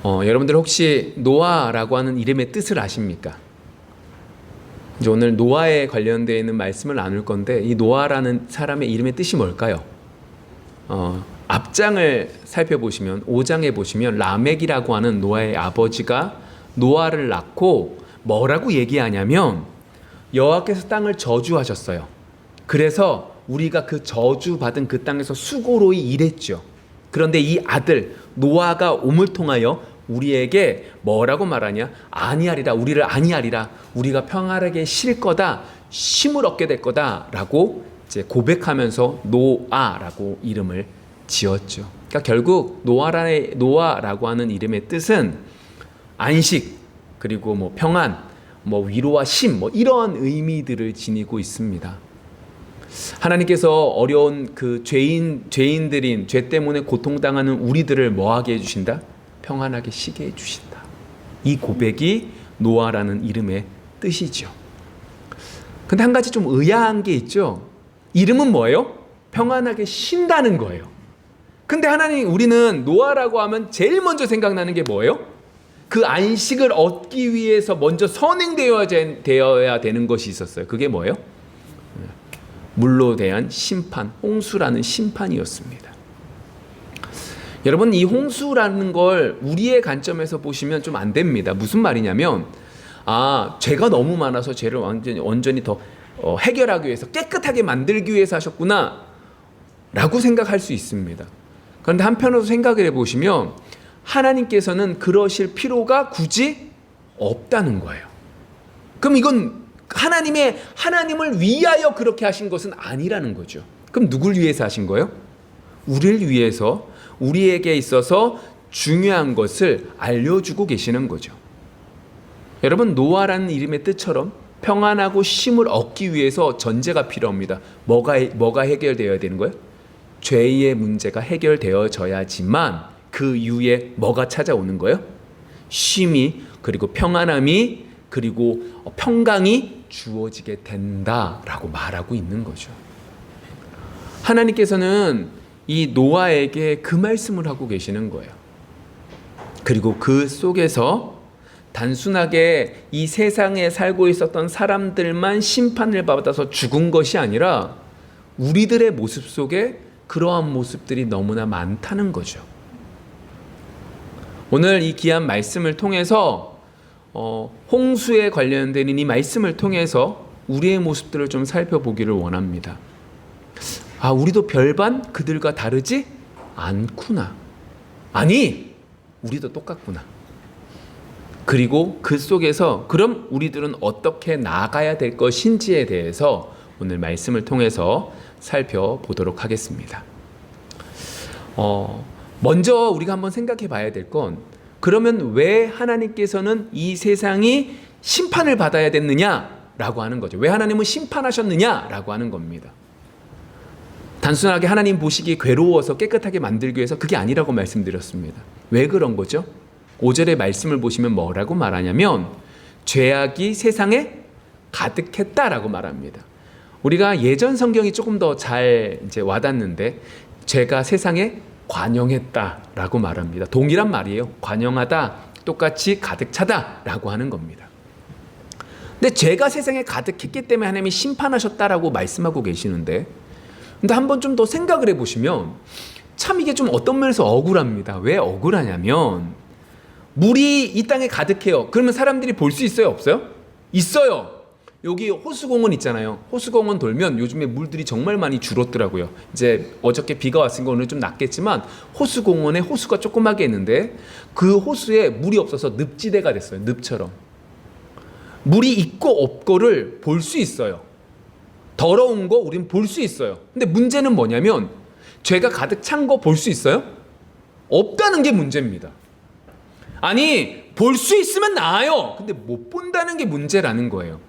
여러분들 혹시 노아라고 하는 이름의 뜻을 아십니까? 이제 오늘 노아에 관련되어 있는 말씀을 나눌 건데, 이 노아라는 사람의 이름의 뜻이 뭘까요? 앞장을 살펴보시면 5장에 보시면 라멕이라고 하는 노아의 아버지가 노아를 낳고 뭐라고 얘기하냐면, 여호와께서 땅을 저주하셨어요. 그래서 우리가 그 저주받은 그 땅에서 수고로이 일했죠. 그런데 이 아들 노아가 옴을 통하여 우리에게 뭐라고 말하냐? 아니하리라, 우리를 아니하리라, 우리가 평안하게 쉴 거다, 쉼을 얻게 될 거다 라고 이제 고백하면서 노아라고 이름을 지었죠. 그러니까 결국 노아라고 하는 이름의 뜻은 안식, 그리고 뭐 평안, 뭐 위로와 쉼, 뭐 이런 의미들을 지니고 있습니다. 하나님께서 어려운 그 죄인들인, 죄 때문에 고통당하는 우리들을 뭐하게 해주신다? 평안하게 쉬게 해주신다. 이 고백이 노아라는 이름의 뜻이죠. 근데 한 가지 좀 의아한 게 있죠. 이름은 뭐예요? 평안하게 쉰다는 거예요. 근데 우리는 노아라고 하면 제일 먼저 생각나는 게 뭐예요? 그 안식을 얻기 위해서 먼저 선행되어야 되는 것이 있었어요. 그게 뭐예요? 물로 대한 심판, 홍수라는 심판이었습니다. 여러분, 이 홍수라는 걸 우리의 관점에서 보시면 좀 안 됩니다. 무슨 말이냐면, 죄가 너무 많아서 죄를 완전히 더 해결하기 위해서, 깨끗하게 만들기 위해서 하셨구나 라고 생각할 수 있습니다. 그런데 한편으로 생각을 해보시면 하나님께서는 그러실 필요가 굳이 없다는 거예요. 그럼 이건 하나님을 위하여 그렇게 하신 것은 아니라는 거죠. 그럼 누굴 위해서 하신 거예요? 우리를 위해서, 우리에게 있어서 중요한 것을 알려주고 계시는 거죠. 여러분, 노아라는 이름의 뜻처럼 평안하고 쉼을 얻기 위해서 전제가 필요합니다. 뭐가 해결되어야 되는 거예요? 죄의 문제가 해결되어져야지만 그 이후에 뭐가 찾아오는 거예요? 쉼이, 그리고 평안함이, 그리고 평강이 주어지게 된다라고 말하고 있는 거죠. 하나님께서는 이 노아에게 그 말씀을 하고 계시는 거예요. 그리고 그 속에서 단순하게 이 세상에 살고 있었던 사람들만 심판을 받아서 죽은 것이 아니라 우리들의 모습 속에 그러한 모습들이 너무나 많다는 거죠. 오늘 이 귀한 말씀을 통해서 홍수에 관련된 이 말씀을 통해서 우리의 모습들을 좀 살펴보기를 원합니다. 우리도 별반 그들과 다르지 않구나. 아니, 우리도 똑같구나. 그리고 그 속에서 그럼 우리들은 어떻게 나아가야 될 것인지에 대해서 오늘 말씀을 통해서 살펴보도록 하겠습니다. 먼저 우리가 한번 생각해 봐야 될 건, 그러면 왜 하나님께서는 이 세상이 심판을 받아야 됐느냐라고 하는 거죠. 왜 하나님은 심판하셨느냐라고 하는 겁니다. 단순하게 하나님 보시기에 괴로워서 깨끗하게 만들기 위해서, 그게 아니라고 말씀드렸습니다. 왜 그런 거죠? 5절의 말씀을 보시면 뭐라고 말하냐면, 죄악이 세상에 가득했다라고 말합니다. 우리가 예전 성경이 조금 더 잘 이제 와닿는데, 죄가 세상에 관영했다라고 말합니다. 동일한 말이에요. 관영하다, 똑같이 가득 차다라고 하는 겁니다. 근데 죄가 세상에 가득했기 때문에 하나님이 심판하셨다라고 말씀하고 계시는데, 근데 한번 좀 더 생각을 해보시면 참 이게 좀 어떤 면에서 억울합니다. 왜 억울하냐면, 물이 이 땅에 가득해요. 그러면 사람들이 볼 수 있어요, 없어요? 있어요. 여기 호수공원 있잖아요. 호수공원 돌면 요즘에 물들이 정말 많이 줄었더라고요. 이제 어저께 비가 왔으니까 오늘 좀 낫겠지만, 호수공원에 호수가 조그맣게 있는데 그 호수에 물이 없어서 늪지대가 됐어요. 늪처럼. 물이 있고 없고를 볼 수 있어요. 더러운 거 우리는 볼 수 있어요. 근데 문제는 뭐냐면, 죄가 가득 찬 거 볼 수 있어요? 없다는 게 문제입니다. 아니, 볼 수 있으면 나아요. 근데 못 본다는 게 문제라는 거예요.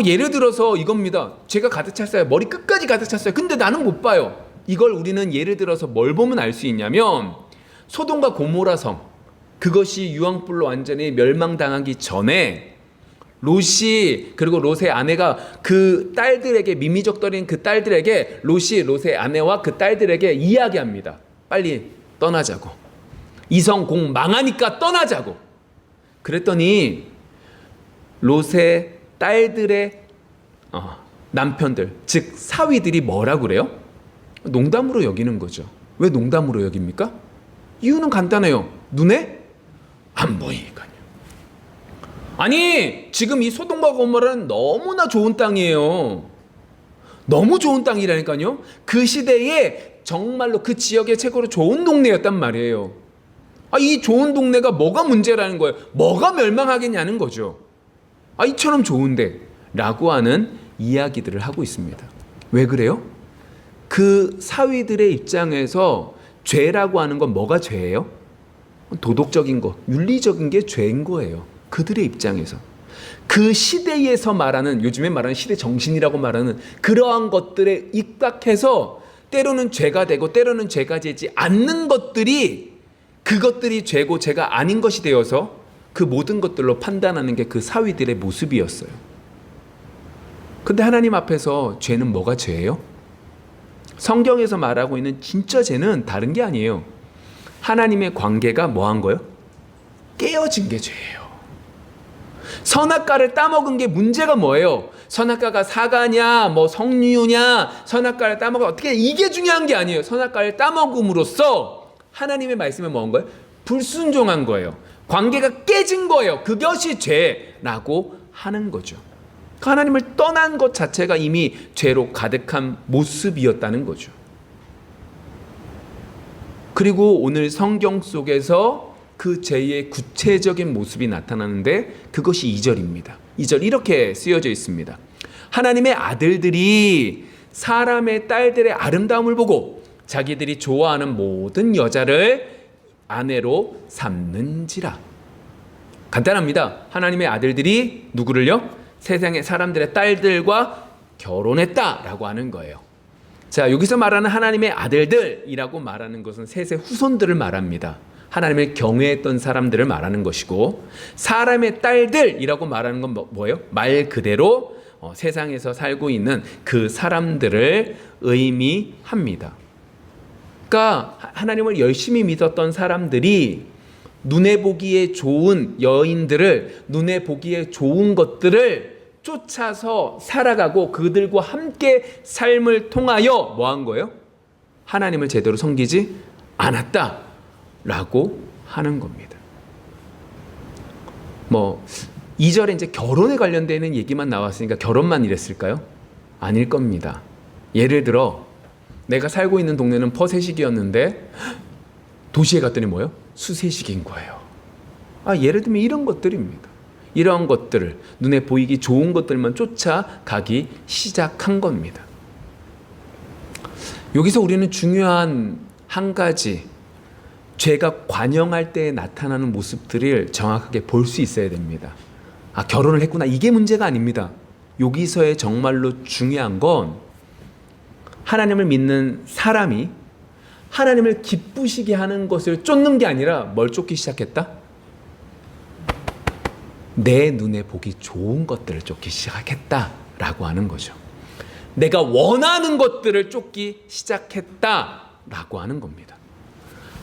예를 들어서 이겁니다. 죄가 가득 찼어요. 머리 끝까지 가득 찼어요. 근데 나는 못 봐요. 이걸 우리는 예를 들어서 뭘 보면 알 수 있냐면, 소돔과 고모라 성, 그것이 유황불로 완전히 멸망당하기 전에 롯이, 그리고 롯의 아내가 그 딸들에게, 미미적거리는 그 딸들에게, 롯의 아내와 그 딸들에게 이야기합니다. 빨리 떠나자고. 이성 망하니까 떠나자고. 그랬더니 롯의 딸들의 남편들, 즉 사위들이 뭐라고 그래요? 농담으로 여기는 거죠. 왜 농담으로 여깁니까? 이유는 간단해요. 눈에 안 보이니까요. 아니, 지금 이 소돔과 고모라는 너무나 좋은 땅이에요. 너무 좋은 땅이라니까요. 그 시대에 정말로 그 지역의 최고로 좋은 동네였단 말이에요. 이 좋은 동네가 뭐가 문제라는 거예요. 뭐가 멸망하겠냐는 거죠. 이처럼 좋은데 라고 하는 이야기들을 하고 있습니다. 왜 그래요? 그 사위들의 입장에서 죄라고 하는 건 뭐가 죄예요? 도덕적인 거, 윤리적인 게 죄인 거예요. 그들의 입장에서. 그 시대에서 말하는, 요즘에 말하는 시대 정신이라고 말하는 그러한 것들에 입각해서 때로는 죄가 되고 때로는 죄가 되지 않는 것들이, 그것들이 죄고 죄가 아닌 것이 되어서 그 모든 것들로 판단하는 게 그 사위들의 모습이었어요. 근데 하나님 앞에서 죄는 뭐가 죄예요? 성경에서 말하고 있는 진짜 죄는 다른 게 아니에요. 하나님의 관계가 뭐한 거예요? 깨어진 게 죄예요. 선악과를 따먹은 게 문제가 뭐예요? 선악과가 사과냐, 석류냐, 선악과를 따먹어 어떻게, 이게 중요한 게 아니에요. 선악과를 따먹음으로써 하나님의 말씀에 뭐한 거예요? 불순종한 거예요. 관계가 깨진 거예요. 그것이 죄라고 하는 거죠. 하나님을 떠난 것 자체가 이미 죄로 가득한 모습이었다는 거죠. 그리고 오늘 성경 속에서 그 죄의 구체적인 모습이 나타나는데 그것이 2절입니다. 2절 이렇게 쓰여져 있습니다. 하나님의 아들들이 사람의 딸들의 아름다움을 보고 자기들이 좋아하는 모든 여자를 아내로 삼는지라. 간단합니다. 하나님의 아들들이 누구를요? 세상의 사람들의 딸들과 결혼했다라고 하는 거예요. 자, 여기서 말하는 하나님의 아들들이라고 말하는 것은 셋의 후손들을 말합니다. 하나님을 경외했던 사람들을 말하는 것이고, 사람의 딸들이라고 말하는 건 뭐예요? 말 그대로 세상에서 살고 있는 그 사람들을 의미합니다. 그러니까 하나님을 열심히 믿었던 사람들이 눈에 보기에 좋은 여인들을, 눈에 보기에 좋은 것들을 쫓아서 살아가고 그들과 함께 삶을 통하여 뭐한 거예요? 하나님을 제대로 섬기지 않았다라고 하는 겁니다. 2절에 이제 결혼에 관련되는 얘기만 나왔으니까 결혼만 이랬을까요? 아닐 겁니다. 예를 들어 내가 살고 있는 동네는 퍼세식이었는데 도시에 갔더니 뭐예요? 수세식인 거예요. 예를 들면 이런 것들입니다. 이러한 것들을, 눈에 보이기 좋은 것들만 쫓아가기 시작한 겁니다. 여기서 우리는 중요한 한 가지, 죄가 관영할 때 나타나는 모습들을 정확하게 볼 수 있어야 됩니다. 결혼을 했구나, 이게 문제가 아닙니다. 여기서의 정말로 중요한 건 하나님을 믿는 사람이 하나님을 기쁘시게 하는 것을 쫓는 게 아니라 뭘 쫓기 시작했다? 내 눈에 보기 좋은 것들을 쫓기 시작했다라고 하는 거죠. 내가 원하는 것들을 쫓기 시작했다라고 하는 겁니다.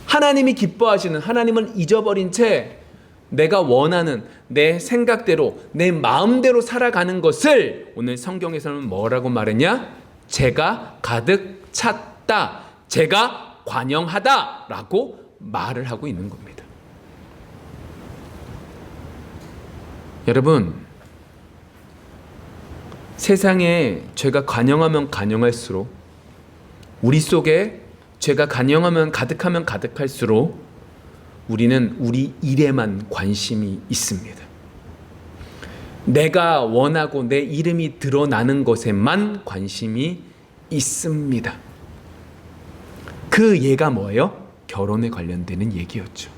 하나님이 기뻐하시는, 하나님을 잊어버린 채 내가 원하는 내 생각대로, 내 마음대로 살아가는 것을 오늘 성경에서는 뭐라고 말했냐? 죄가 가득 찼다, 죄가 관영하다라고 말을 하고 있는 겁니다. 여러분, 세상에 죄가 관영하면 관영할수록, 우리 속에 죄가 관영하면 가득하면 가득할수록 우리는 우리 일에만 관심이 있습니다. 내가 원하고 내 이름이 드러나는 것에만 관심이 있습니다. 그 예가 뭐예요? 결혼에 관련되는 얘기였죠.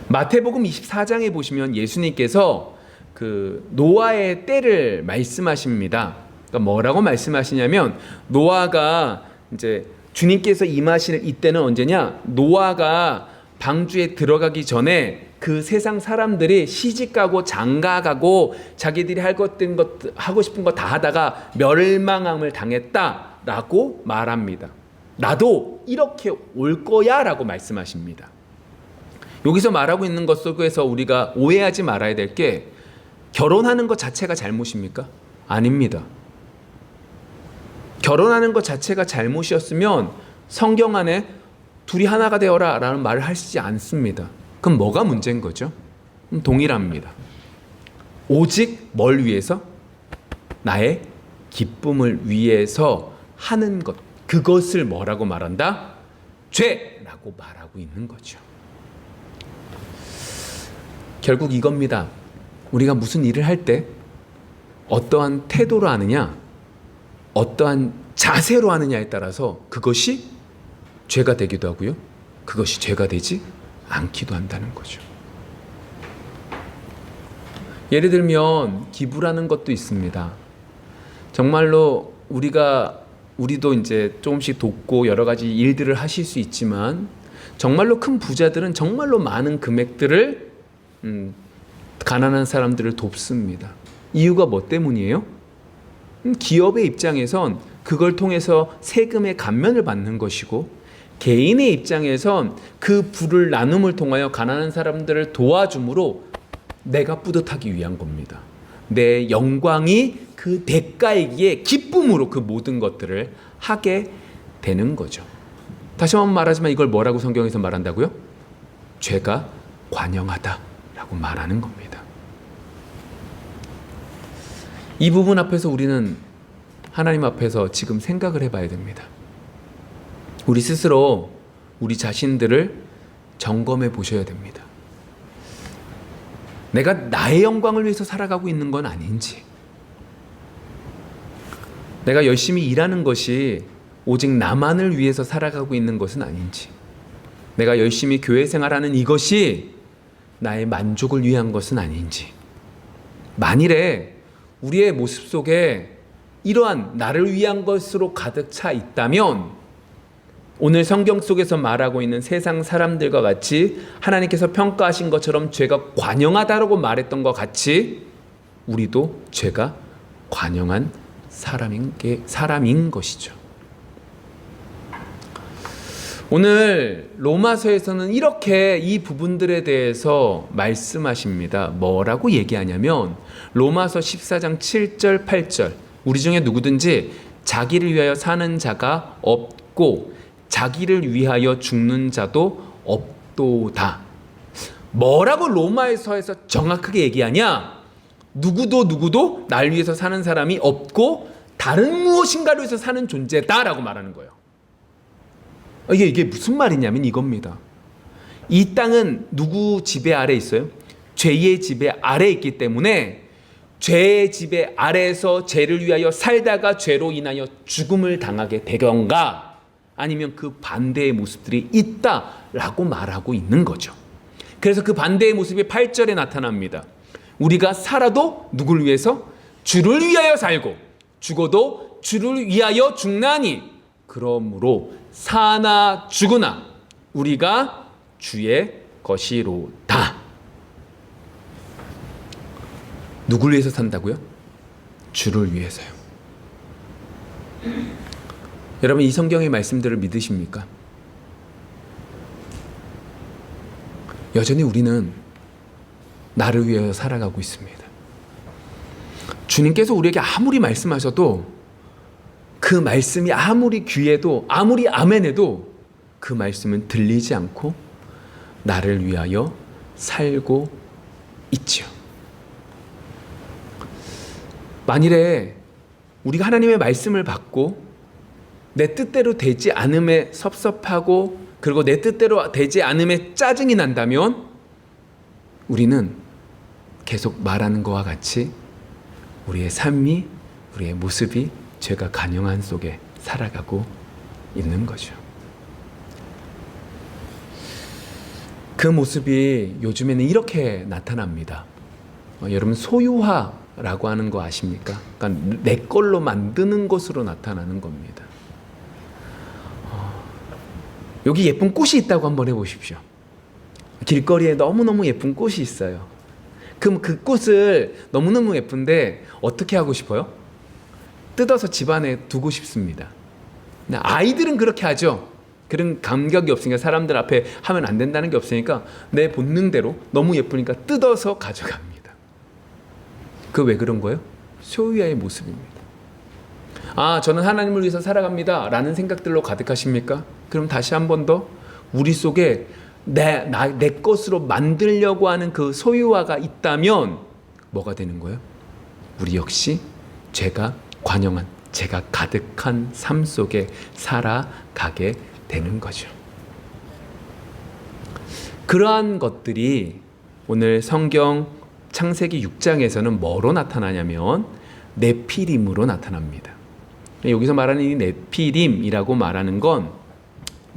마태복음 24장에 보시면 예수님께서 그 노아의 때를 말씀하십니다. 그러니까 뭐라고 말씀하시냐면, 노아가 이제 주님께서 임하시는 이때는 언제냐? 노아가 방주에 들어가기 전에 그 세상 사람들이 시집가고 장가가고 자기들이 하고 싶은 거 다 하다가 멸망함을 당했다라고 말합니다. 나도 이렇게 올 거야 라고 말씀하십니다. 여기서 말하고 있는 것 속에서 우리가 오해하지 말아야 될 게 결혼하는 것 자체가 잘못입니까? 아닙니다. 결혼하는 것 자체가 잘못이었으면 성경 안에 둘이 하나가 되어라 라는 말을 하시지 않습니다. 그럼 뭐가 문제인 거죠? 동일합니다. 오직 뭘 위해서? 나의 기쁨을 위해서 하는 것, 그것을 뭐라고 말한다? 죄라고 말하고 있는 거죠. 결국 이겁니다. 우리가 무슨 일을 할 때 어떠한 태도로 하느냐, 어떠한 자세로 하느냐에 따라서 그것이 죄가 되기도 하고요, 그것이 죄가 되지 않기도 한다는 거죠. 예를 들면 기부라는 것도 있습니다. 정말로 우리도 이제 조금씩 돕고 여러 가지 일들을 하실 수 있지만, 정말로 큰 부자들은 정말로 많은 금액들을 가난한 사람들을 돕습니다. 이유가 뭐 때문이에요? 기업의 입장에선 그걸 통해서 세금의 감면을 받는 것이고, 개인의 입장에선 그 부를 나눔을 통하여 가난한 사람들을 도와줌으로 내가 뿌듯하기 위한 겁니다. 내 영광이 그 대가이기에 기쁨으로 그 모든 것들을 하게 되는 거죠. 다시 한번 말하지만 이걸 뭐라고 성경에서 말한다고요? 죄가 관영하다라고 말하는 겁니다. 이 부분 앞에서 우리는 하나님 앞에서 지금 생각을 해봐야 됩니다. 우리 스스로 우리 자신들을 점검해 보셔야 됩니다. 내가 나의 영광을 위해서 살아가고 있는 건 아닌지, 내가 열심히 일하는 것이 오직 나만을 위해서 살아가고 있는 것은 아닌지, 내가 열심히 교회 생활하는 이것이 나의 만족을 위한 것은 아닌지, 만일에 우리의 모습 속에 이러한 나를 위한 것으로 가득 차 있다면, 오늘 성경 속에서 말하고 있는 세상 사람들과 같이 하나님께서 평가하신 것처럼 죄가 관영하다라고 말했던 것 같이 우리도 죄가 관영한 사람인 것이죠. 오늘 로마서에서는 이렇게 이 부분들에 대해서 말씀하십니다. 뭐라고 얘기하냐면 로마서 14장 7절 8절, 우리 중에 누구든지 자기를 위하여 사는 자가 없고 자기를 위하여 죽는 자도 없도다. 뭐라고 로마서에서 정확하게 얘기하냐? 누구도 날 위해서 사는 사람이 없고 다른 무엇인가를 위해서 사는 존재다라고 말하는 거예요. 이게 무슨 말이냐면 이겁니다. 이 땅은 누구 지배 아래 있어요? 죄의 지배 아래 있기 때문에 죄의 지배 아래에서 죄를 위하여 살다가 죄로 인하여 죽음을 당하게 되건가, 아니면 그 반대의 모습들이 있다라고 말하고 있는 거죠. 그래서 그 반대의 모습이 8절에 나타납니다. 우리가 살아도 누굴 위해서? 주를 위하여 살고 죽어도 주를 위하여 죽나니 그러므로 사나 죽으나 우리가 주의 것이로다. 누굴 위해서 산다고요? 주를 위해서요. 여러분, 이 성경의 말씀들을 믿으십니까? 여전히 우리는 나를 위하여 살아가고 있습니다. 주님께서 우리에게 아무리 말씀하셔도, 그 말씀이 아무리 귀해도, 아무리 아멘해도 그 말씀은 들리지 않고 나를 위하여 살고 있지요. 만일에 우리가 하나님의 말씀을 받고 내 뜻대로 되지 않음에 섭섭하고, 그리고 내 뜻대로 되지 않음에 짜증이 난다면 우리는 계속 말하는 것과 같이 우리의 삶이, 우리의 모습이 죄가 관영한 속에 살아가고 있는 거죠. 그 모습이 요즘에는 이렇게 나타납니다. 여러분, 소유화라고 하는 거 아십니까? 그러니까 내 걸로 만드는 것으로 나타나는 겁니다. 여기 예쁜 꽃이 있다고 한번 해보십시오. 길거리에 너무너무 예쁜 꽃이 있어요. 그럼 그 꽃을 너무너무 예쁜데 어떻게 하고 싶어요? 뜯어서 집안에 두고 싶습니다. 아이들은 그렇게 하죠. 그런 감각이 없으니까, 사람들 앞에 하면 안 된다는 게 없으니까 내 본능대로 너무 예쁘니까 뜯어서 가져갑니다. 그 왜 그런 거예요? 소유와의 모습입니다. 아, 저는 하나님을 위해서 살아갑니다 라는 생각들로 가득하십니까? 그럼 다시 한 번 더 우리 속에 내 것으로 만들려고 하는 그 소유화가 있다면 뭐가 되는 거예요? 우리 역시 죄가 관영한, 죄가 가득한 삶 속에 살아가게 되는 거죠. 그러한 것들이 오늘 성경 창세기 6장에서는 뭐로 나타나냐면 네피림으로 나타납니다. 여기서 말하는 이 네피림이라고 말하는 건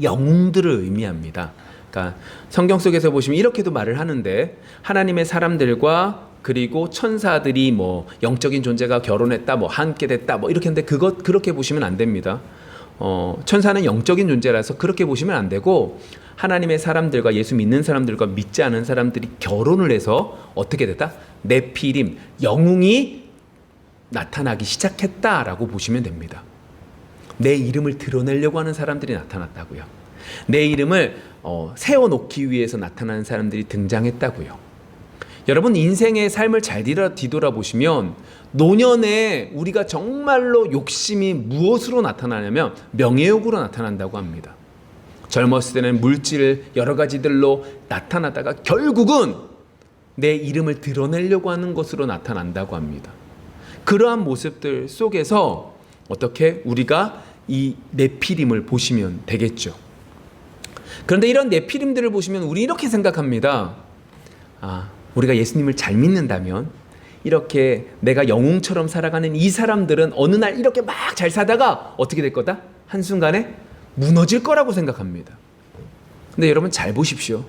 영웅들을 의미합니다. 그러니까 성경 속에서 보시면 이렇게도 말을 하는데, 하나님의 사람들과 그리고 천사들이 뭐 영적인 존재가 결혼했다, 뭐 함께 됐다, 뭐 이렇게 하는데 그렇게 보시면 안 됩니다. 천사는 영적인 존재라서 그렇게 보시면 안 되고, 하나님의 사람들과 예수 믿는 사람들과 믿지 않은 사람들이 결혼을 해서 어떻게 됐다? 네피림, 영웅이 나타나기 시작했다라고 보시면 됩니다. 내 이름을 드러내려고 하는 사람들이 나타났다고요. 내 이름을 세워놓기 위해서 나타나는 사람들이 등장했다고요. 여러분, 인생의 삶을 잘 뒤돌아보시면 노년에 우리가 정말로 욕심이 무엇으로 나타나냐면 명예욕으로 나타난다고 합니다. 젊었을 때는 물질 여러 가지들로 나타나다가 결국은 내 이름을 드러내려고 하는 것으로 나타난다고 합니다. 그러한 모습들 속에서 어떻게 우리가 이 네피림을 보시면 되겠죠. 그런데 이런 네피림들을 보시면 우리 이렇게 생각합니다. 우리가 예수님을 잘 믿는다면 이렇게 내가 영웅처럼 살아가는 이 사람들은 어느 날 이렇게 막 잘 사다가 어떻게 될 거다? 한순간에 무너질 거라고 생각합니다. 근데 여러분 잘 보십시오.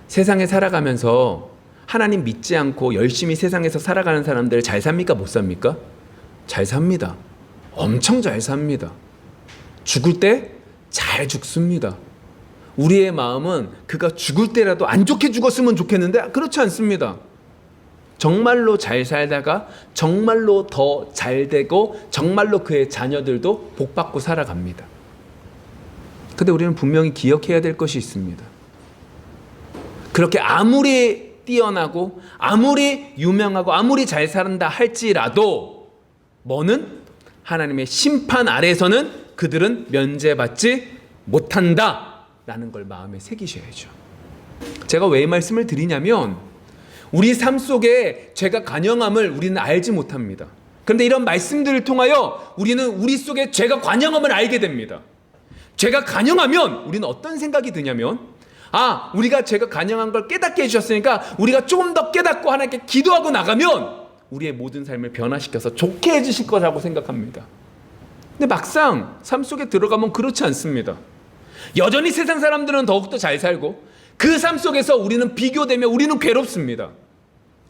세상에 살아가면서 하나님 믿지 않고 열심히 세상에서 살아가는 사람들 잘 삽니까? 못 삽니까? 잘 삽니다. 엄청 잘 삽니다. 죽을 때 잘 죽습니다. 우리의 마음은 그가 죽을 때라도 안 좋게 죽었으면 좋겠는데 그렇지 않습니다. 정말로 잘 살다가 정말로 더 잘 되고 정말로 그의 자녀들도 복받고 살아갑니다. 근데 우리는 분명히 기억해야 될 것이 있습니다. 그렇게 아무리 뛰어나고 아무리 유명하고 아무리 잘 산다 할지라도 뭐는 하나님의 심판 아래에서는 그들은 면제받지 못한다 라는 걸 마음에 새기셔야죠. 제가 왜 이 말씀을 드리냐면 우리 삶 속에 죄가 관영함을 우리는 알지 못합니다. 그런데 이런 말씀들을 통하여 우리는 우리 속에 죄가 관영함을 알게 됩니다. 죄가 관영하면 우리는 어떤 생각이 드냐면 우리가 죄가 관영한 걸 깨닫게 해주셨으니까 우리가 조금 더 깨닫고 하나님께 기도하고 나가면 우리의 모든 삶을 변화시켜서 좋게 해주실 거라고 생각합니다. 근데 막상 삶 속에 들어가면 그렇지 않습니다. 여전히 세상 사람들은 더욱더 잘 살고 그 삶 속에서 우리는 비교되며 우리는 괴롭습니다.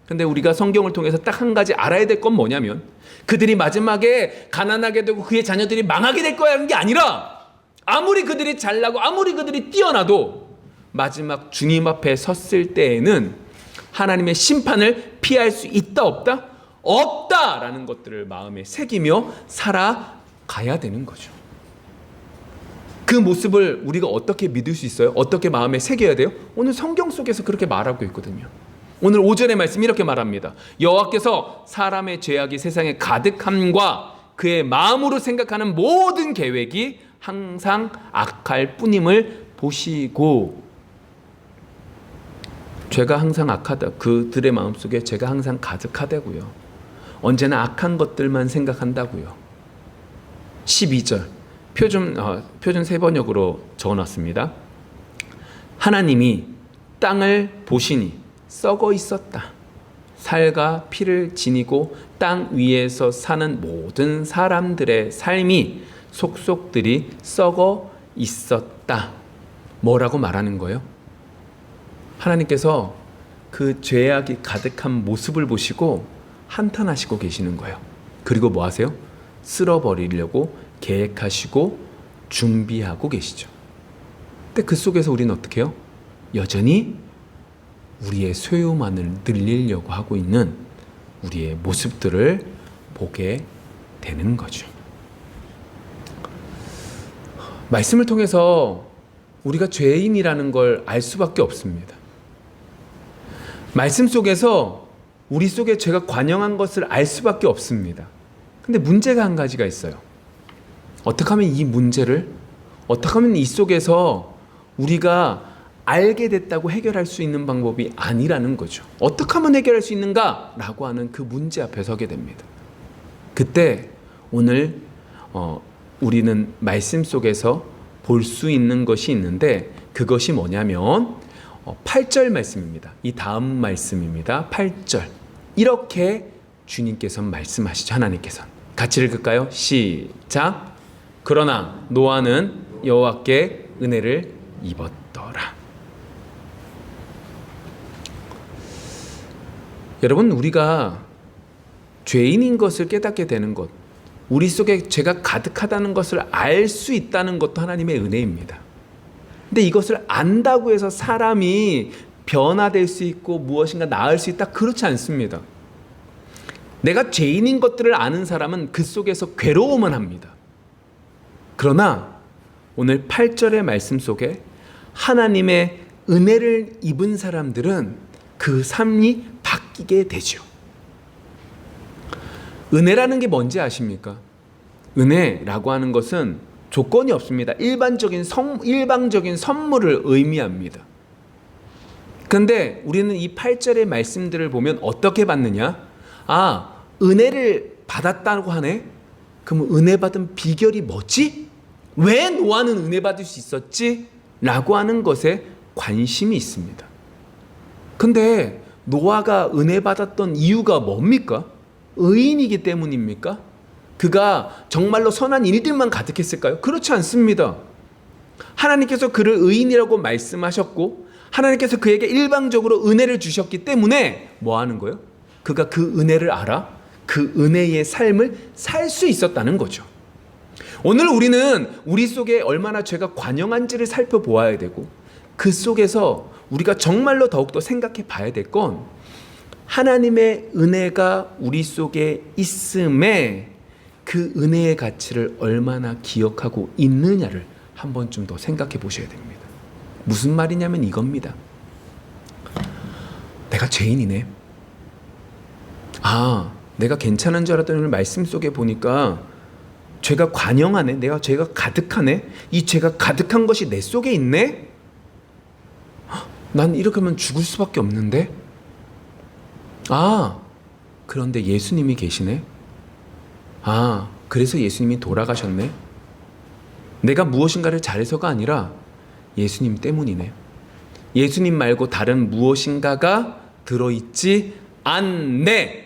근데 우리가 성경을 통해서 딱 한 가지 알아야 될 건 뭐냐면 그들이 마지막에 가난하게 되고 그의 자녀들이 망하게 될 거라는 게 아니라 아무리 그들이 잘나고 아무리 그들이 뛰어나도 마지막 주님 앞에 섰을 때에는 하나님의 심판을 피할 수 있다 없다? 없다라는 것들을 마음에 새기며 살아가야 되는 거죠. 그 모습을 우리가 어떻게 믿을 수 있어요? 어떻게 마음에 새겨야 돼요? 오늘 성경 속에서 그렇게 말하고 있거든요. 오늘 오전의 말씀이 이렇게 말합니다. 여호와께서 사람의 죄악이 세상에 가득함과 그의 마음으로 생각하는 모든 계획이 항상 악할 뿐임을 보시고, 죄가 항상 악하다. 그들의 마음속에 죄가 항상 가득하다고요. 언제나 악한 것들만 생각한다고요. 12절 표준 3번역으로 적어놨습니다. 하나님이 땅을 보시니 썩어 있었다. 살과 피를 지니고 땅 위에서 사는 모든 사람들의 삶이 속속들이 썩어 있었다. 뭐라고 말하는 거예요? 하나님께서 그 죄악이 가득한 모습을 보시고 한탄하시고 계시는 거예요. 그리고 뭐 하세요? 쓸어버리려고 계획하시고 준비하고 계시죠. 근데 그 속에서 우리는 어떻게 해요? 여전히 우리의 소유만을 늘리려고 하고 있는 우리의 모습들을 보게 되는 거죠. 말씀을 통해서 우리가 죄인이라는 걸 알 수밖에 없습니다. 말씀 속에서 우리 속에 죄가 관영한 것을 알 수밖에 없습니다. 근데 문제가 한 가지가 있어요. 어떻게 하면 이 문제를, 어떻게 하면 이 속에서 우리가 알게 됐다고 해결할 수 있는 방법이 아니라는 거죠. 어떻게 하면 해결할 수 있는가라고 하는 그 문제 앞에 서게 됩니다. 그때 오늘 우리는 말씀 속에서 볼 수 있는 것이 있는데, 그것이 뭐냐면 8절 말씀입니다. 이 다음 말씀입니다. 8절. 이렇게 주님께서 말씀하시죠. 하나님께서. 같이 읽을까요? 시작. 그러나 노아는 여호와께 은혜를 입었더라. 여러분, 우리가 죄인인 것을 깨닫게 되는 것, 우리 속에 죄가 가득하다는 것을 알 수 있다는 것도 하나님의 은혜입니다. 근데 이것을 안다고 해서 사람이 변화될 수 있고 무엇인가 나을 수 있다? 그렇지 않습니다. 내가 죄인인 것들을 아는 사람은 그 속에서 괴로움은 합니다. 그러나 오늘 8절의 말씀 속에 하나님의 은혜를 입은 사람들은 그 삶이 바뀌게 되죠. 은혜라는 게 뭔지 아십니까? 은혜라고 하는 것은 조건이 없습니다. 일방적인 선물을 의미합니다. 그런데 우리는 이 8절의 말씀들을 보면 어떻게 받느냐? 은혜를 받았다고 하네? 그럼 은혜 받은 비결이 뭐지? 왜 노아는 은혜 받을 수 있었지? 라고 하는 것에 관심이 있습니다. 근데 노아가 은혜 받았던 이유가 뭡니까? 의인이기 때문입니까? 그가 정말로 선한 일들만 가득했을까요? 그렇지 않습니다. 하나님께서 그를 의인이라고 말씀하셨고 하나님께서 그에게 일방적으로 은혜를 주셨기 때문에 뭐 하는 거예요? 그가 그 은혜를 알아 그 은혜의 삶을 살 수 있었다는 거죠. 오늘 우리는 우리 속에 얼마나 죄가 관영한지를 살펴보아야 되고, 그 속에서 우리가 정말로 더욱더 생각해 봐야 될 건 하나님의 은혜가 우리 속에 있음에 그 은혜의 가치를 얼마나 기억하고 있느냐를 한 번쯤 더 생각해 보셔야 됩니다. 무슨 말이냐면 이겁니다. 내가 죄인이네. 내가 괜찮은 줄 알았더니 말씀 속에 보니까 죄가 관영하네. 내가 죄가 가득하네. 이 죄가 가득한 것이 내 속에 있네. 난 이렇게 하면 죽을 수밖에 없는데. 그런데 예수님이 계시네. 그래서 예수님이 돌아가셨네. 내가 무엇인가를 잘해서가 아니라 예수님 때문이네. 예수님 말고 다른 무엇인가가 들어있지 않네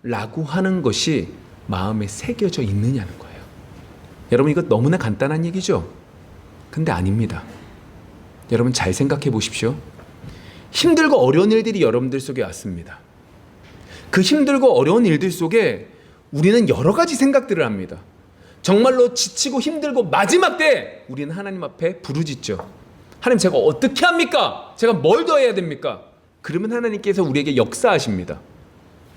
라고 하는 것이 마음에 새겨져 있느냐는 거예요. 여러분, 이거 너무나 간단한 얘기죠? 근데 아닙니다. 여러분 잘 생각해 보십시오. 힘들고 어려운 일들이 여러분들 속에 왔습니다. 그 힘들고 어려운 일들 속에 우리는 여러 가지 생각들을 합니다. 정말로 지치고 힘들고 마지막 때 우리는 하나님 앞에 부르짖죠. 하나님, 제가 어떻게 합니까? 제가 뭘 더 해야 됩니까? 그러면 하나님께서 우리에게 역사하십니다.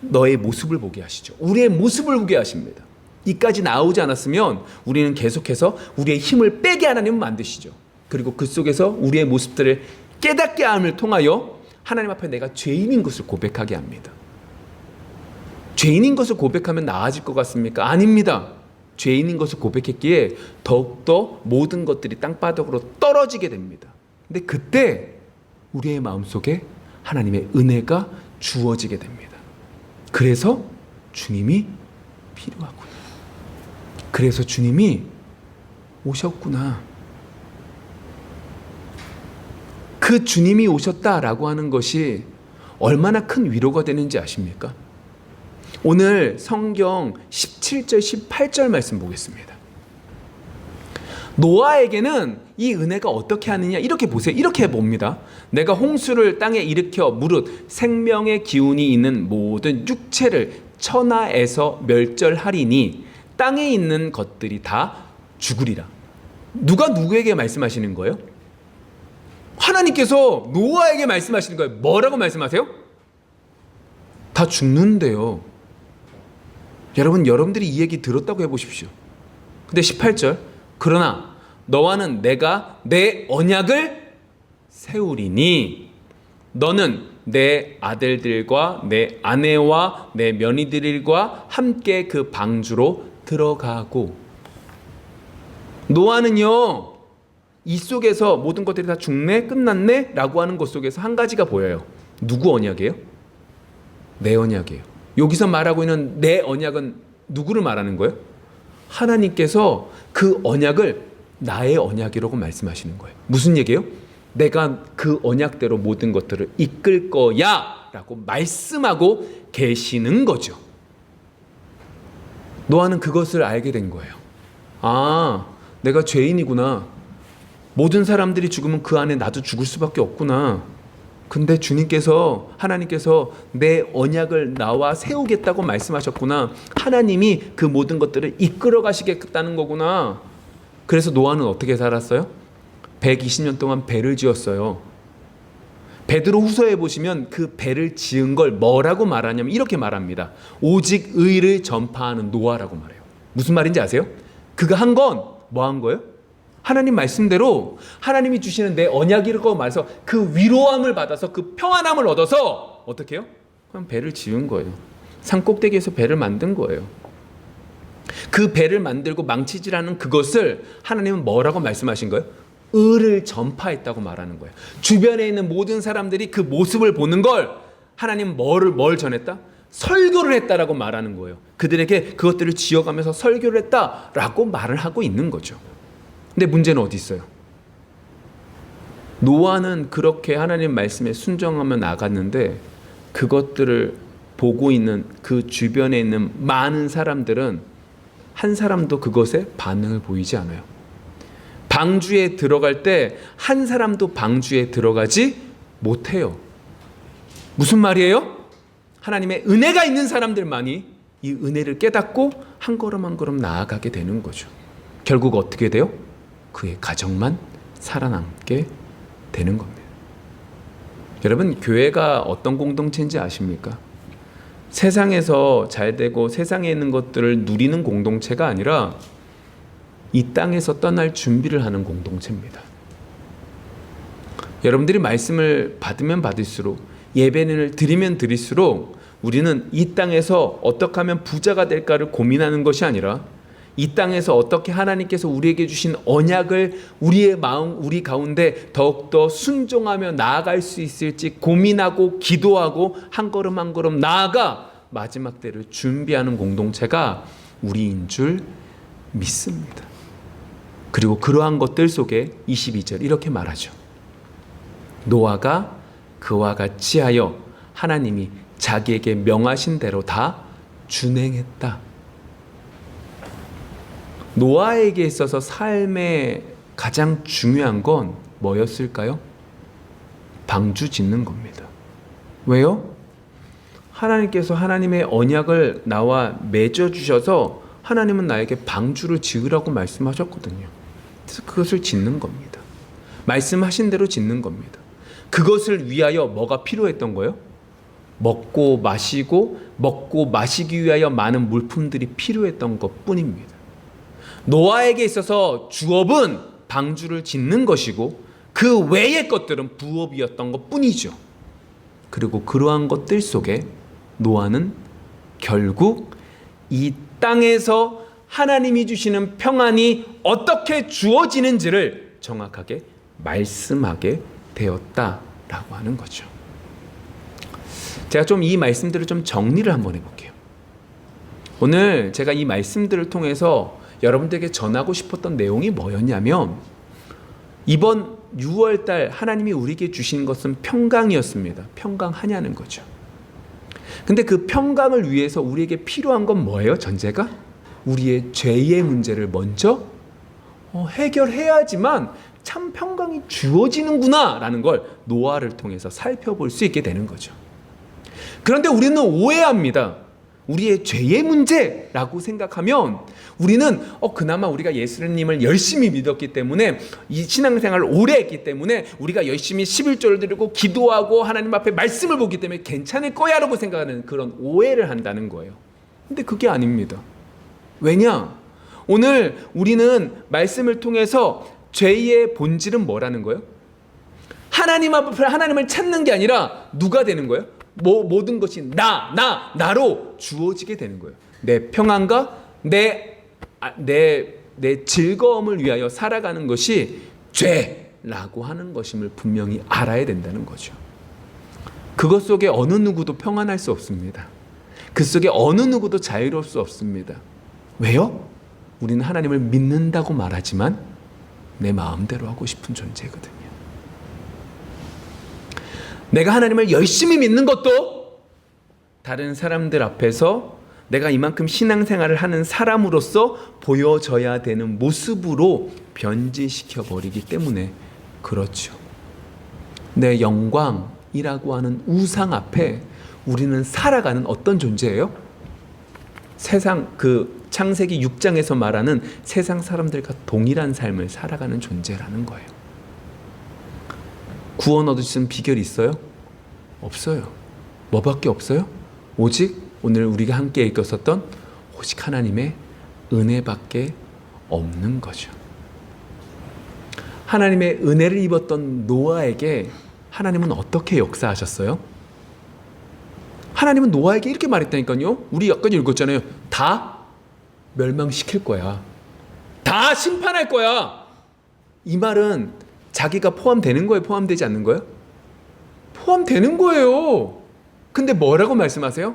너의 모습을 보게 하시죠. 우리의 모습을 보게 하십니다. 이까지 나오지 않았으면 우리는 계속해서 우리의 힘을 빼게 하나님은 만드시죠. 그리고 그 속에서 우리의 모습들을 깨닫게 함을 통하여 하나님 앞에 내가 죄인인 것을 고백하게 합니다. 죄인인 것을 고백하면 나아질 것 같습니까? 아닙니다. 죄인인 것을 고백했기에 더욱더 모든 것들이 땅바닥으로 떨어지게 됩니다. 근데 그때 우리의 마음속에 하나님의 은혜가 주어지게 됩니다. 그래서 주님이 필요하구나. 그래서 주님이 오셨구나. 그 주님이 오셨다라고 하는 것이 얼마나 큰 위로가 되는지 아십니까? 오늘 성경 17절, 18절 말씀 보겠습니다. 노아에게는 이 은혜가 어떻게 하느냐, 이렇게 보세요. 이렇게 봅니다. 내가 홍수를 땅에 일으켜 무릇 생명의 기운이 있는 모든 육체를 천하에서 멸절하리니 땅에 있는 것들이 다 죽으리라. 누가 누구에게 말씀하시는 거예요? 하나님께서 노아에게 말씀하시는 거예요. 뭐라고 말씀하세요? 다 죽는데요. 여러분들이 이 얘기 들었다고 해보십시오. 근데 18절, 그러나 너와는 내가 내 언약을 세우리니 너는 내 아들들과 내 아내와 내 며느리들과 함께 그 방주로 들어가고. 노아는요, 이 속에서 모든 것들이 다 죽네? 끝났네? 라고 하는 것 속에서 한 가지가 보여요. 누구 언약이에요? 내 언약이에요. 여기서 말하고 있는 내 언약은 누구를 말하는 거예요? 하나님께서 그 언약을 나의 언약이라고 말씀하시는 거예요. 무슨 얘기예요? 내가 그 언약대로 모든 것들을 이끌 거야 라고 말씀하고 계시는 거죠. 노아는 그것을 알게 된 거예요. 아, 내가 죄인이구나. 모든 사람들이 죽으면 그 안에 나도 죽을 수밖에 없구나. 근데 주님께서, 하나님께서 내 언약을 나와 세우겠다고 말씀하셨구나. 하나님이 그 모든 것들을 이끌어 가시겠다는 거구나. 그래서 노아는 어떻게 살았어요? 120년 동안 배를 지었어요. 베드로 후서에 보시면 그 배를 지은 걸 뭐라고 말하냐면 이렇게 말합니다. 오직 의를 전파하는 노아라고 말해요. 무슨 말인지 아세요? 그가 한 건 뭐 한 거예요? 하나님 말씀대로 하나님이 주시는 내 언약이라고 말해서 그 위로함을 받아서 그 평안함을 얻어서 어떻게 해요? 그냥 배를 지은 거예요. 산 꼭대기에서 배를 만든 거예요. 그 배를 만들고 망치질 않은 그것을 하나님은 뭐라고 말씀하신 거예요? 의를 전파했다고 말하는 거예요. 주변에 있는 모든 사람들이 그 모습을 보는 걸 하나님은 뭘 전했다? 설교를 했다라고 말하는 거예요. 그들에게 그것들을 지어가면서 설교를 했다라고 말을 하고 있는 거죠. 근데 문제는 어디 있어요? 노아는 그렇게 하나님 말씀에 순종하며 나갔는데 그것들을 보고 있는 그 주변에 있는 많은 사람들은 한 사람도 그것에 반응을 보이지 않아요. 방주에 들어갈 때 한 사람도 방주에 들어가지 못해요. 무슨 말이에요? 하나님의 은혜가 있는 사람들만이 이 은혜를 깨닫고 한 걸음 한 걸음 나아가게 되는 거죠. 결국 어떻게 돼요? 그의 가정만 살아남게 되는 겁니다. 여러분, 교회가 어떤 공동체인지 아십니까? 세상에서 잘 되고 세상에 있는 것들을 누리는 공동체가 아니라 이 땅에서 떠날 준비를 하는 공동체입니다. 여러분들이 말씀을 받으면 받을수록, 예배를 드리면 드릴수록 우리는 이 땅에서 어떻게 하면 부자가 될까를 고민하는 것이 아니라 이 땅에서 어떻게 하나님께서 우리에게 주신 언약을 우리의 마음, 우리 가운데 더욱더 순종하며 나아갈 수 있을지 고민하고 기도하고 한 걸음 한 걸음 나아가 마지막 때를 준비하는 공동체가 우리인 줄 믿습니다. 그리고 그러한 것들 속에 22절 이렇게 말하죠. 노아가 그와 같이 하여 하나님이 자기에게 명하신 대로 다 준행했다. 노아에게 있어서 삶의 가장 중요한 건 뭐였을까요? 방주 짓는 겁니다. 왜요? 하나님께서 하나님의 언약을 나와 맺어주셔서 하나님은 나에게 방주를 지으라고 말씀하셨거든요. 그래서 그것을 짓는 겁니다. 말씀하신 대로 짓는 겁니다. 그것을 위하여 뭐가 필요했던 거예요? 먹고 마시기 위하여 많은 물품들이 필요했던 것뿐입니다. 노아에게 있어서 주업은 방주를 짓는 것이고 그 외의 것들은 부업이었던 것뿐이죠. 그리고 그러한 것들 속에 노아는 결국 이 땅에서 하나님이 주시는 평안이 어떻게 주어지는지를 정확하게 말씀하게 되었다라고 하는 거죠. 제가 좀 이 말씀들을 좀 정리를 한번 해볼게요. 오늘 제가 이 말씀들을 통해서 여러분들에게 전하고 싶었던 내용이 뭐였냐면, 이번 6월달 하나님이 우리에게 주신 것은 평강이었습니다. 평강하냐는 거죠. 근데 그 평강을 위해서 우리에게 필요한 건 뭐예요? 전제가? 우리의 죄의 문제를 먼저 해결해야지만 참 평강이 주어지는구나 라는 걸 노아를 통해서 살펴볼 수 있게 되는 거죠. 그런데 우리는 오해합니다. 우리의 죄의 문제라고 생각하면 우리는 그나마 우리가 예수님을 열심히 믿었기 때문에, 이 신앙생활을 오래 했기 때문에 우리가 열심히 11조를 드리고 기도하고 하나님 앞에 말씀을 보기 때문에 괜찮을 거야 라고 생각하는 그런 오해를 한다는 거예요. 근데 그게 아닙니다. 왜냐? 오늘 우리는 말씀을 통해서 죄의 본질은 뭐라는 거예요? 하나님 앞에 하나님을 찾는 게 아니라 누가 되는 거예요? 모든 것이 나로 주어지게 되는 거예요. 내 평안과 내 즐거움을 위하여 살아가는 것이 죄라고 하는 것임을 분명히 알아야 된다는 거죠. 그것 속에 어느 누구도 평안할 수 없습니다. 그 속에 어느 누구도 자유로울 수 없습니다. 왜요? 우리는 하나님을 믿는다고 말하지만 내 마음대로 하고 싶은 존재거든요. 내가 하나님을 열심히 믿는 것도 다른 사람들 앞에서 내가 이만큼 신앙생활을 하는 사람으로서 보여져야 되는 모습으로 변질시켜 버리기 때문에 그렇죠. 내 영광이라고 하는 우상 앞에 우리는 살아가는 어떤 존재예요? 세상 그 창세기 6장에서 말하는 세상 사람들과 동일한 삶을 살아가는 존재라는 거예요. 구원 얻을 수 있는 비결이 있어요? 없어요. 뭐밖에 없어요? 오직 오늘 우리가 함께 읽었었던 오직 하나님의 은혜밖에 없는 거죠. 하나님의 은혜를 입었던 노아에게 하나님은 어떻게 역사하셨어요? 하나님은 노아에게 이렇게 말했다니까요. 우리 아까 읽었잖아요. 다 멸망시킬 거야. 다 심판할 거야. 이 말은 자기가 포함되는 거예요? 포함되지 않는 거예요? 포함되는 거예요. 근데 뭐라고 말씀하세요?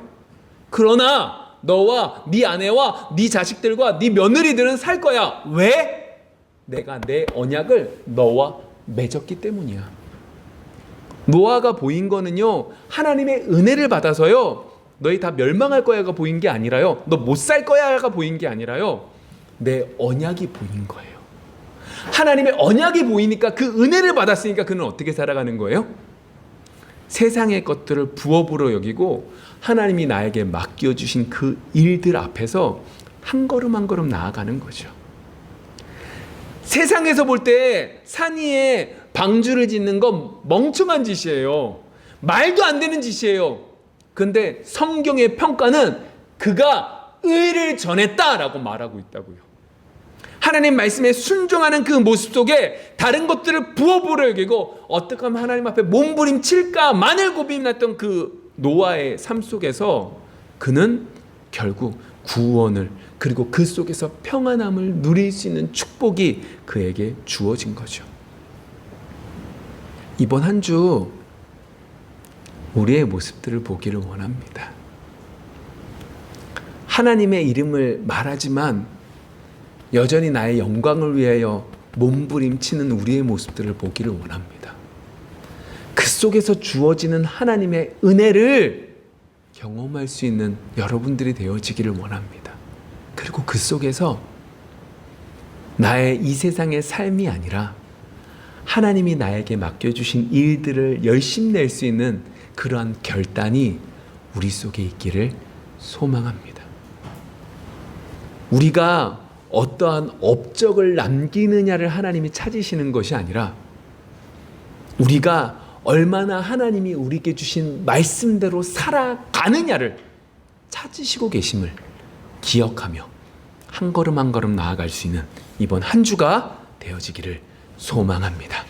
그러나 너와 네 아내와 네 자식들과 네 며느리들은 살 거야. 왜? 내가 내 언약을 너와 맺었기 때문이야. 노아가 보인 거는요, 하나님의 은혜를 받아서요, 너희 다 멸망할 거야가 보인 게 아니라요, 너 못 살 거야가 보인 게 아니라요, 내 언약이 보인 거예요. 하나님의 언약이 보이니까 그 은혜를 받았으니까 그는 어떻게 살아가는 거예요? 세상의 것들을 부업으로 여기고 하나님이 나에게 맡겨주신 그 일들 앞에서 한 걸음 한 걸음 나아가는 거죠. 세상에서 볼 때 산 위에 방주를 짓는 건 멍청한 짓이에요. 말도 안 되는 짓이에요. 근데 성경의 평가는 그가 의를 전했다라고 말하고 있다고요. 하나님 말씀에 순종하는 그 모습 속에 다른 것들을 부업으로 여기고 어떻게 하면 하나님 앞에 몸부림칠까 마늘고비임 났던 그 노아의 삶 속에서 그는 결국 구원을 그리고 그 속에서 평안함을 누릴 수 있는 축복이 그에게 주어진 거죠. 이번 한 주 우리의 모습들을 보기를 원합니다. 하나님의 이름을 말하지만 여전히 나의 영광을 위하여 몸부림치는 우리의 모습들을 보기를 원합니다. 그 속에서 주어지는 하나님의 은혜를 경험할 수 있는 여러분들이 되어지기를 원합니다. 그리고 그 속에서 나의 이 세상의 삶이 아니라 하나님이 나에게 맡겨주신 일들을 열심히 낼 수 있는 그러한 결단이 우리 속에 있기를 소망합니다. 우리가 어떠한 업적을 남기느냐를 하나님이 찾으시는 것이 아니라 우리가 얼마나 하나님이 우리에게 주신 말씀대로 살아가느냐를 찾으시고 계심을 기억하며 한 걸음 한 걸음 나아갈 수 있는 이번 한 주가 되어지기를 소망합니다.